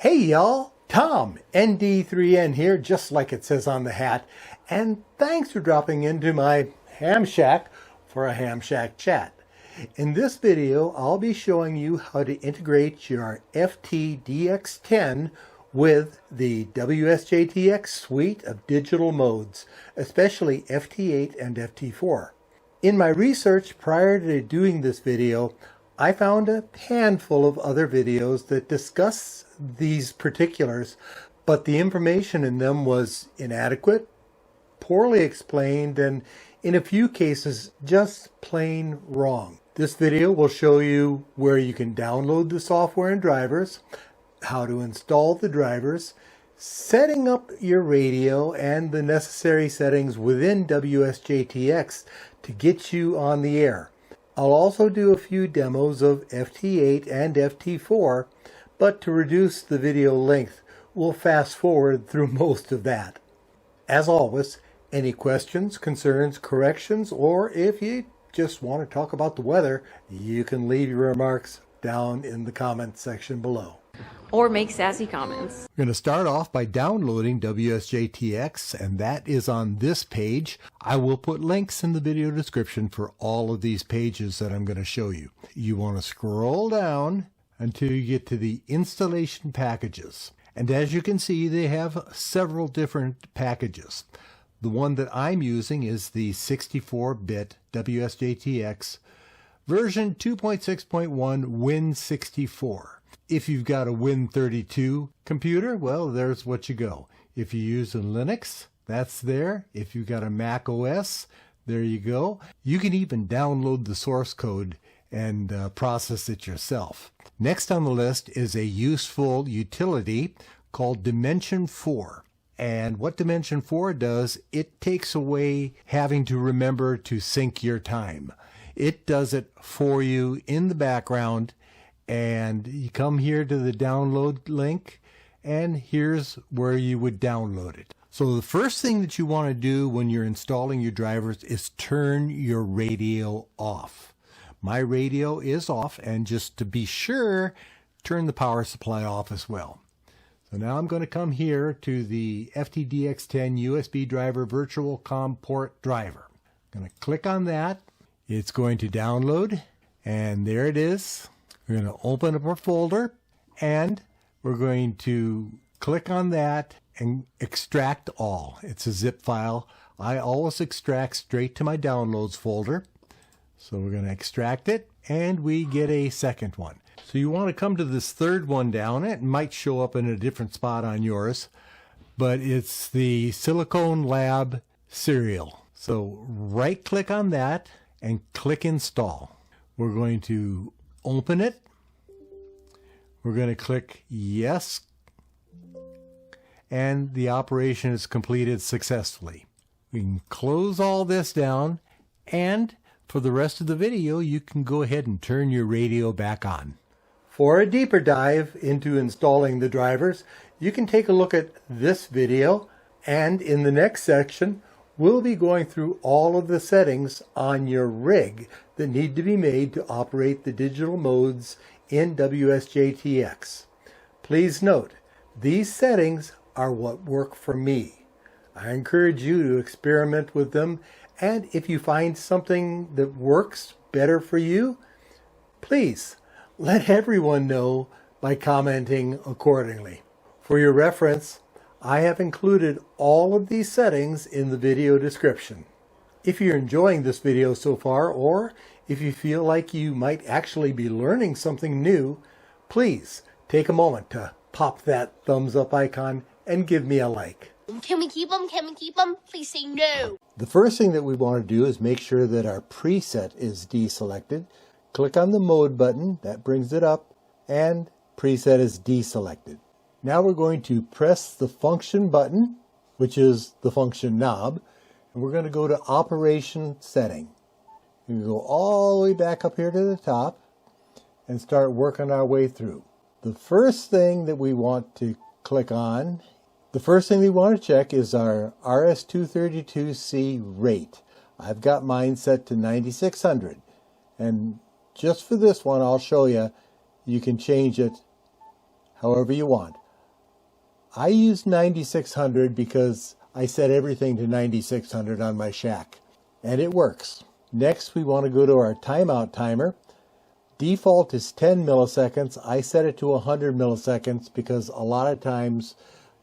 Hey y'all, Tom, ND3N here, just like it says on the hat, and thanks for dropping into my ham shack for a ham shack chat. In this video, I'll be showing you how to integrate your FT-dx10 with the WSJT-x suite of digital modes, especially FT8 and FT4. In my research prior to doing this video, I found a handful of other videos that discuss these particulars, but the information in them was inadequate, poorly explained, and in a few cases just plain wrong. This video will show you where you can download the software and drivers, how to install the drivers, setting up your radio, and the necessary settings within WSJT-x to get you on the air. I'll also do a few demos of FT8 and FT4, but to reduce the video length, we'll fast forward through most of that. As always, any questions, concerns, corrections, or if you just want to talk about the weather, you can leave your remarks down in the comment section below. Or make sassy comments. We're going to start off by downloading WSJT-x, and that is on this page. I will put links in the video description for all of these pages that I'm going to show you. You want to scroll down until you get to the installation packages. And as you can see, they have several different packages. The one that I'm using is the 64-bit WSJT-x version 2.6.1 Win64. If you've got a Win32 computer, well, there's what you go. If you use a Linux, that's there. If you've got a Mac OS, there you go. You can even download the source code and process it yourself. Next on the list is a useful utility called Dimension 4. And what Dimension 4 does, it takes away having to remember to sync your time. It does it for you in the background. And you come here to the download link, and here's where you would download it. So the first thing that you want to do when you're installing your drivers is turn your radio off. My radio is off, and just to be sure, turn the power supply off as well. So now I'm going to come here to the FT-dx10 USB driver virtual COM port driver. I'm going to click on that. It's going to download, and there it is. We're going to open up our folder, and we're going to click on that and extract all. It's a zip file. I always extract straight to my downloads folder. So we're going to extract it, and we get a second one. So you want to come to this third one down. It might show up in a different spot on yours, but it's the Silicon Lab serial. So right click on that and click install. We're going to open it. We're going to click yes, and the operation is completed successfully. We can close all this down, and for the rest of the video you can go ahead and turn your radio back on. For a deeper dive into installing the drivers, you can take a look at this video, and in the next section we'll be going through all of the settings on your rig that need to be made to operate the digital modes in WSJT-x. Please note, these settings are what work for me. I encourage you to experiment with them, and if you find something that works better for you, please let everyone know by commenting accordingly. For your reference, I have included all of these settings in the video description. If you're enjoying this video so far, or if you feel like you might actually be learning something new, please take a moment to pop that thumbs up icon and give me a like. Can we keep them? Can we keep them? Please say no. The first thing that we want to do is make sure that our preset is deselected. Click on the mode button, that brings it up, and preset is deselected. Now we're going to press the function button, which is the function knob, and we're going to go to operation setting. We go all the way back up here to the top and start working our way through. The first thing that we want to click on, the first thing we want to check is our RS-232C rate. I've got mine set to 9600, and just for this one I'll show you, you can change it however you want. I use 9600 because I set everything to 9600 on my shack, and it works. Next, we want to go to our timeout timer. Default is 10 milliseconds. I set it to 100 milliseconds because a lot of times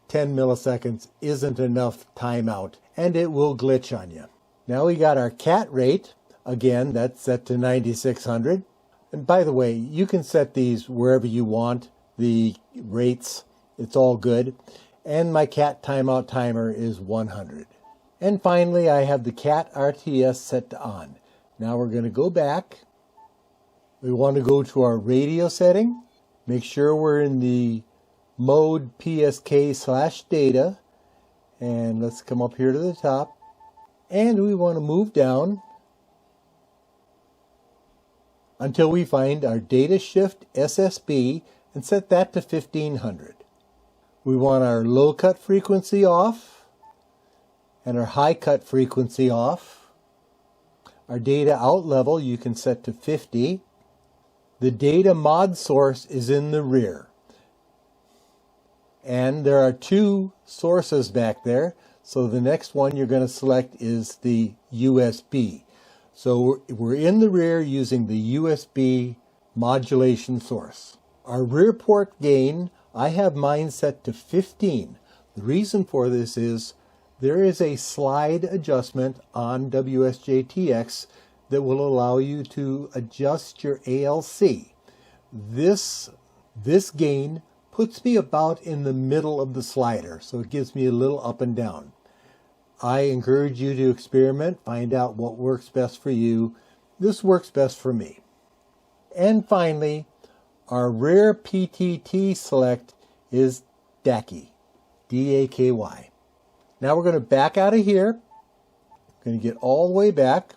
10 milliseconds isn't enough timeout, and it will glitch on you. Now we got our cat rate. Again, that's set to 9600. And by the way, you can set these wherever you want, the rates. It's all good. And my cat timeout timer is 100. And finally, I have the cat RTS set to on. Now we're going to go back. We want to go to our radio setting. Make sure we're in the mode PSK/data. And let's come up here to the top. And we want to move down until we find our data shift SSB and set that to 1500. We want our low cut frequency off and our high cut frequency off. Our data out level you can set to 50. The data mod source is in the rear. And there are two sources back there. So the next one you're going to select is the USB. So we're in the rear using the USB modulation source. Our rear port gain, I have mine set to 15. The reason for this is there is a slide adjustment on WSJT-x that will allow you to adjust your ALC. This gain puts me about in the middle of the slider, so it gives me a little up and down. I encourage you to experiment, find out what works best for you. This works best for me. And finally, our rear PTT select is DAKY, D-A-K-Y. Now we're going to back out of here. We're going to get all the way back.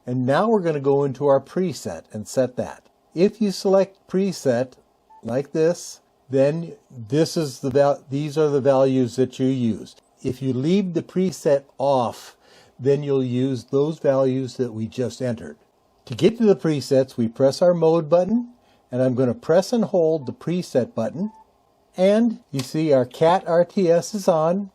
And now we're going to go into our preset and set that. If you select preset like this, then these are the values that you use. If you leave the preset off, then you'll use those values that we just entered. To get to the presets, we press our mode button, and I'm going to press and hold the preset button. And you see our cat RTS is on.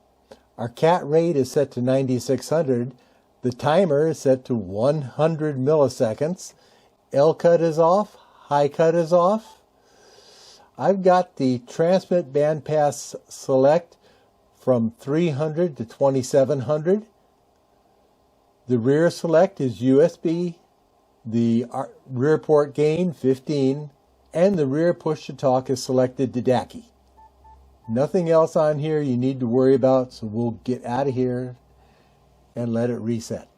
Our cat rate is set to 9600. The timer is set to 100 milliseconds. LCUT is off. High cut is off. I've got the transmit bandpass select from 300 to 2700. The rear select is USB. The rear port gain 15. And the rear push to talk is selected to DAKY. Nothing else on here you need to worry about, so we'll get out of here and let it reset.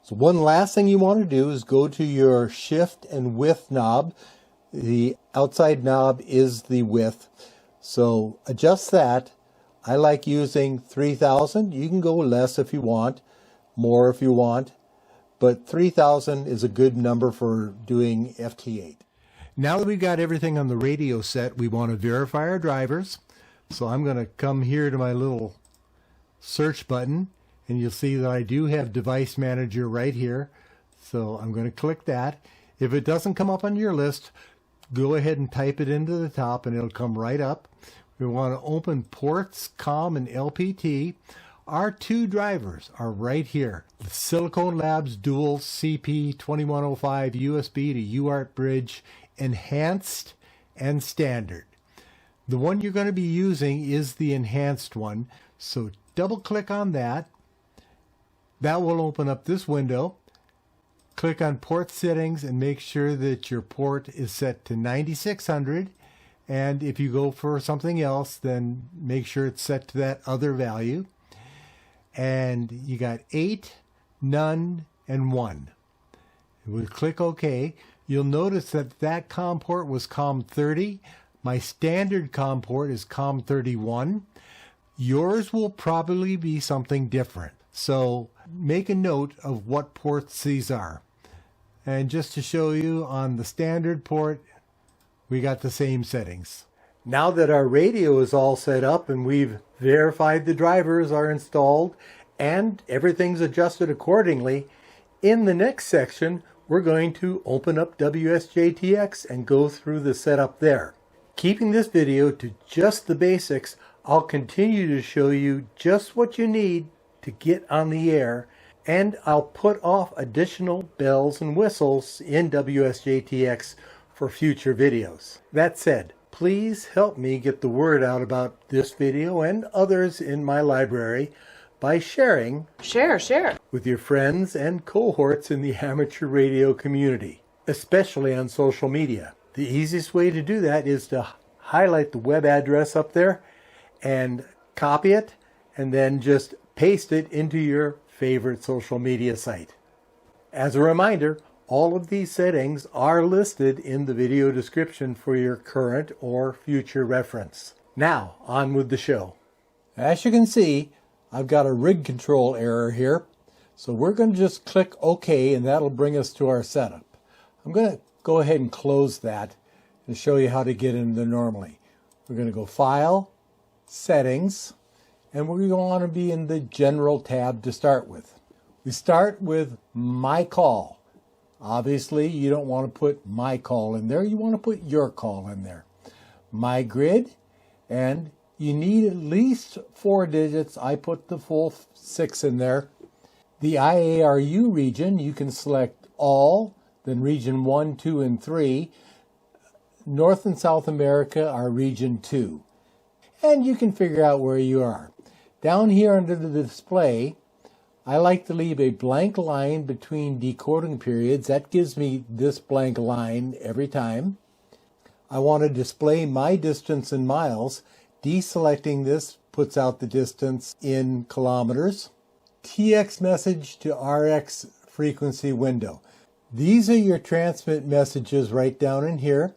So one last thing you want to do is go to your shift and width knob. The outside knob is the width, so adjust that. I like using 3000. You can go less if you want, more if you want, but 3000 is a good number for doing FT8. Now that we've got everything on the radio set, we want to verify our drivers. So I'm going to come here to my little search button, and you'll see that I do have Device Manager right here. So I'm going to click that. If it doesn't come up on your list, go ahead and type it into the top and it'll come right up. We want to open ports, COM and LPT. Our two drivers are right here. The Silicon Labs Dual CP2105 USB to UART bridge, Enhanced and Standard. The one you're going to be using is the enhanced one. So double click on that. That will open up this window. Click on port settings and make sure that your port is set to 9600. And if you go for something else, then make sure it's set to that other value. And you got 8, none, and 1. We click OK. You'll notice that that COM port was COM 30. My standard COM port is COM 31. Yours will probably be something different. So make a note of what ports these are. And just to show you, on the standard port, we got the same settings. Now that our radio is all set up and we've verified the drivers are installed and everything's adjusted accordingly, in the next section, we're going to open up WSJT-x and go through the setup there. Keeping this video to just the basics, I'll continue to show you just what you need to get on the air, and I'll put off additional bells and whistles in WSJT-x for future videos. That said, please help me get the word out about this video and others in my library by sharing with your friends and cohorts in the amateur radio community, especially on social media. The easiest way to do that is to highlight the web address up there and copy it, and then just paste it into your favorite social media site. As a reminder, all of these settings are listed in the video description for your current or future reference. Now, on with the show. As you can see, I've got a rig control error here, so we're going to just click OK, and that'll bring us to our setup. I'm going to go ahead and close that and show you how to get in there normally. We're going to go File, Settings, and we're going to want to be in the General tab to start with. We start with My Call. Obviously, you don't want to put my call in there. You want to put your call in there. My Grid, and you need at least 4 digits. I put the full 6 in there. The IARU region, you can select all, then region 1, 2, and 3. North and South America are region 2. And you can figure out where you are. Down here under the display, I like to leave a blank line between decoding periods. That gives me this blank line every time. I want to display my distance in miles. Deselecting this puts out the distance in kilometers. TX message to RX frequency window. These are your transmit messages right down in here.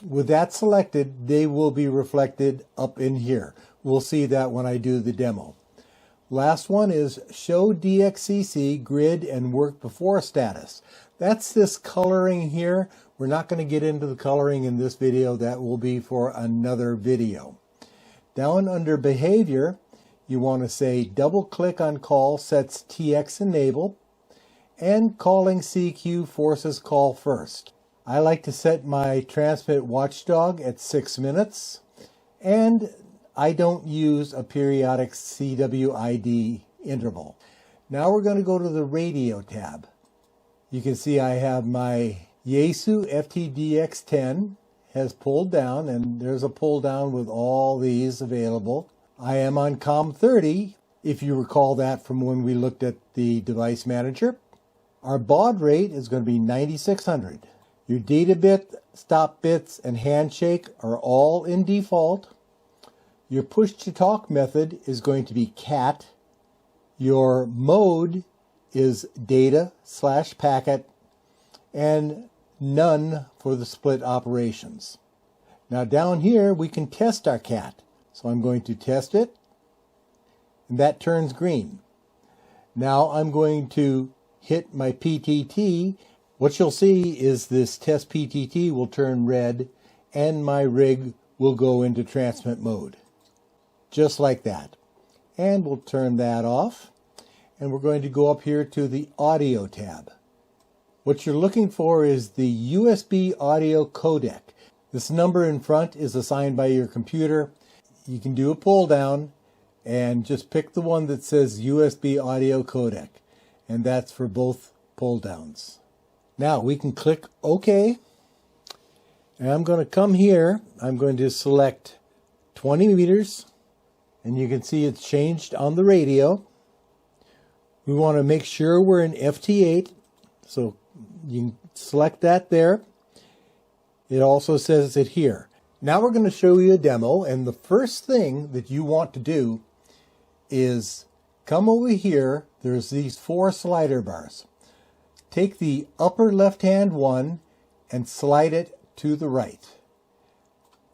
With that selected, they will be reflected up in here. We'll see that when I do the demo. Last one is show DXCC grid and work before status. That's this coloring here. We're not going to get into the coloring in this video. That will be for another video. Down under behavior, you want to say double click on call sets TX enable, and calling CQ forces call first. I like to set my transmit watchdog at 6 minutes, and I don't use a periodic CWID interval. Now we're going to go to the radio tab. You can see I have my IARU FT-dx10 has pulled down, and there's a pull down with all these available. I am on COM30, if you recall that from when we looked at the device manager. Our baud rate is going to be 9600. Your data bit, stop bits, and handshake are all in default. Your push-to-talk method is going to be CAT. Your mode is data/packet, and none for the split operations. Now down here we can test our CAT. So I'm going to test it, and that turns green. Now I'm going to hit my PTT. What you'll see is this test PTT will turn red, and my rig will go into transmit mode. Just like that. And we'll turn that off. And we're going to go up here to the audio tab. What you're looking for is the USB audio codec. This number in front is assigned by your computer. You can do a pull down and just pick the one that says USB audio codec. And that's for both pull downs. Now we can click OK. And I'm going to come here. I'm going to select 20 meters. And you can see it's changed on the radio. We want to make sure we're in FT8. So you can select that there. It also says it here. Now we're going to show you a demo. And the first thing that you want to do is come over here. There's these 4 slider bars. Take the upper left-hand one and slide it to the right.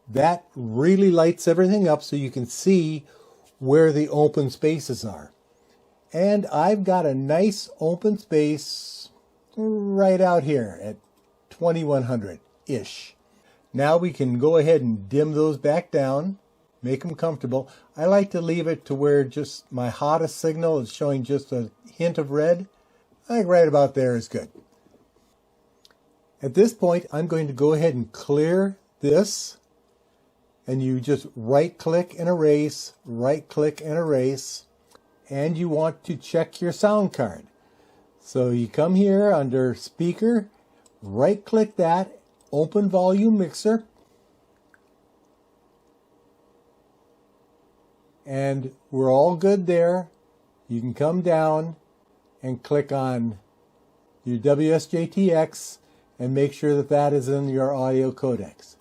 That really lights everything up so you can see where the open spaces are. And I've got a nice open space right out here at 2100-ish. Now we can go ahead and dim those back down, make them comfortable. I like to leave it to where just my hottest signal is showing just a hint of red. I think right about there is good. At this point, I'm going to go ahead and clear this and you just right click and erase, right click and erase, and you want to check your sound card. So you come here under speaker, right click that, open volume mixer, and we're all good there. You can come down and click on your WSJT-x and make sure that that is in your audio codecs.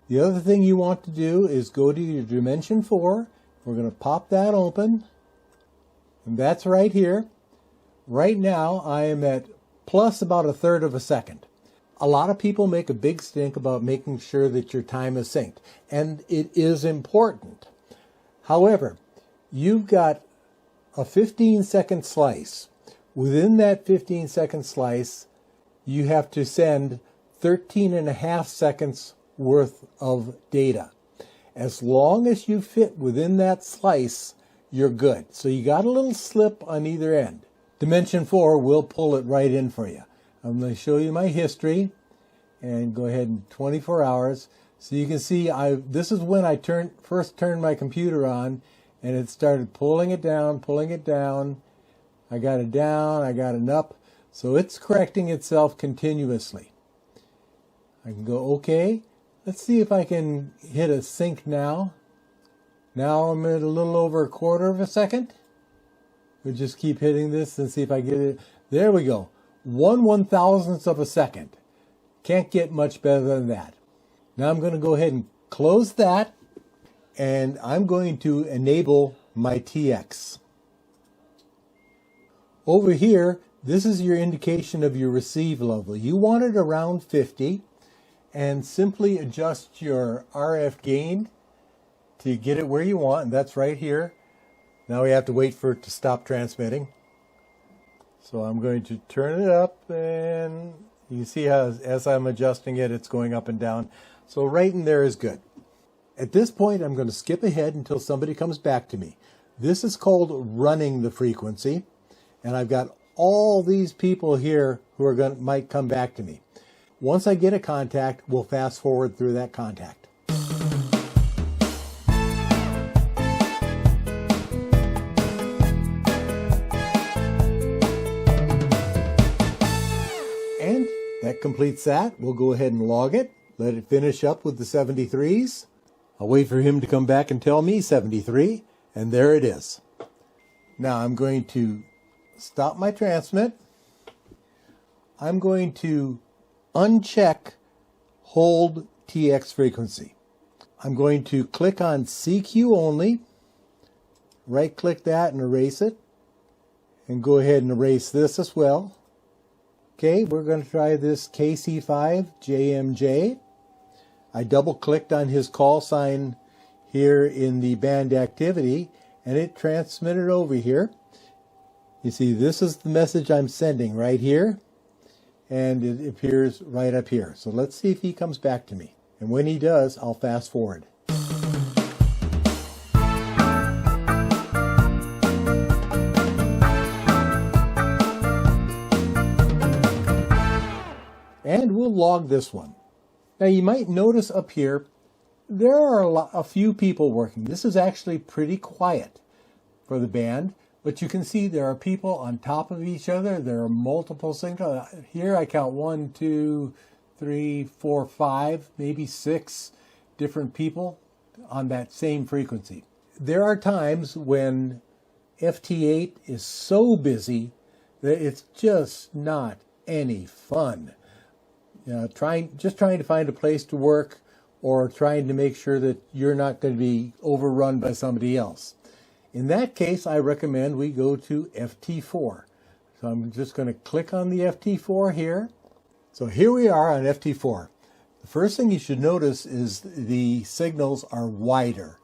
The other thing you want to do is go to your dimension 4. We're going to pop that open, and that's right here. Right now I am at plus about 1/3 of a second. A lot of people make a big stink about making sure that your time is synced, and it is important. However, you've got a 15-second slice. Within that 15-second slice, you have to send 13.5 seconds worth of data. As long as you fit within that slice, you're good. So you got a little slip on either end. Dimension 4 will pull it right in for you. I'm going to show you my history and go ahead and 24 hours. So you can see this is when I first turned my computer on, and it started pulling it down, pulling it down. I got it down, I got it up. So it's correcting itself continuously. I can go OK. Let's see if I can hit a sync now. Now I'm at a little over 1/4 of a second. We'll just keep hitting this and see if I get it. There we go. 1/1000th of a second. Can't get much better than that. Now I'm going to go ahead and close that, and I'm going to enable my TX. Over here, this is your indication of your receive level. You want it around 50, and simply adjust your RF gain to get it where you want, and that's right here. Now we have to wait for it to stop transmitting. So I'm going to turn it up, and you can see how as I'm adjusting it, it's going up and down. So right in there is good. At this point, I'm going to skip ahead until somebody comes back to me. This is called running the frequency, and I've got all these people here who are might come back to me. Once I get a contact, we'll fast forward through that contact. And that completes that. We'll go ahead and log it. Let it finish up with the 73s. I'll wait for him to come back and tell me 73, and there it is. Now I'm going to stop my transmit. I'm going to uncheck hold TX frequency. I'm going to click on CQ only, right click that and erase it, and go ahead and erase this as well. Okay, we're going to try this KC5JMJ. I double clicked on his call sign here in the band activity, and it transmitted over here. You see, this is the message I'm sending right here, and it appears right up here. So let's see if he comes back to me. And when he does, I'll fast forward. And we'll log this one. Now you might notice up here, there are a few people working. This is actually pretty quiet for the band. But you can see there are people on top of each other. There are multiple signals. Here I count 1, 2, 3, 4, 5, maybe 6 different people on that same frequency. There are times when FT8 is so busy that it's just not any fun. Just trying to find a place to work, or trying to make sure that you're not going to be overrun by somebody else. In that case, I recommend we go to FT4. So I'm just going to click on the FT4 here. So here we are on FT4. The first thing you should notice is the signals are wider.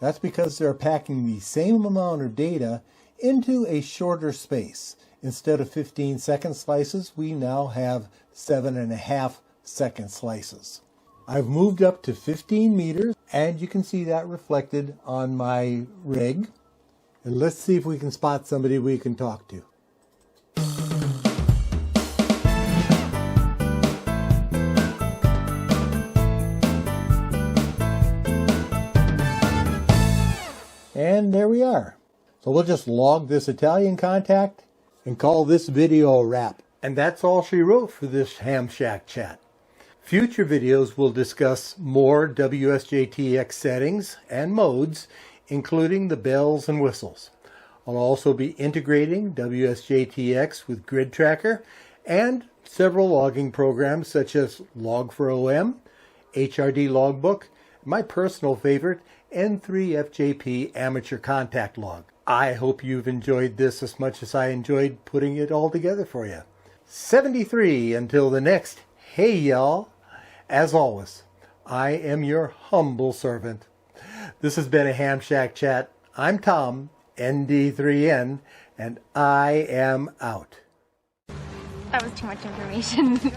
That's because they're packing the same amount of data into a shorter space. Instead of 15-second slices, we now have 7.5-second slices. I've moved up to 15 meters, and you can see that reflected on my rig. And let's see if we can spot somebody we can talk to. And there we are. So we'll just log this Italian contact and call this video a wrap. And that's all she wrote for this Ham Shack chat. Future videos will discuss more WSJT-x settings and modes, including the bells and whistles. I'll also be integrating WSJT-x with Grid Tracker and several logging programs such as Log4OM, HRD Logbook, my personal favorite, N3FJP Amateur Contact Log. I hope you've enjoyed this as much as I enjoyed putting it all together for you. 73 until the next Hey Y'all. As always, I am your humble servant. This has been a Ham Shack Chat. I'm Tom, ND3N, and I am out. That was too much information.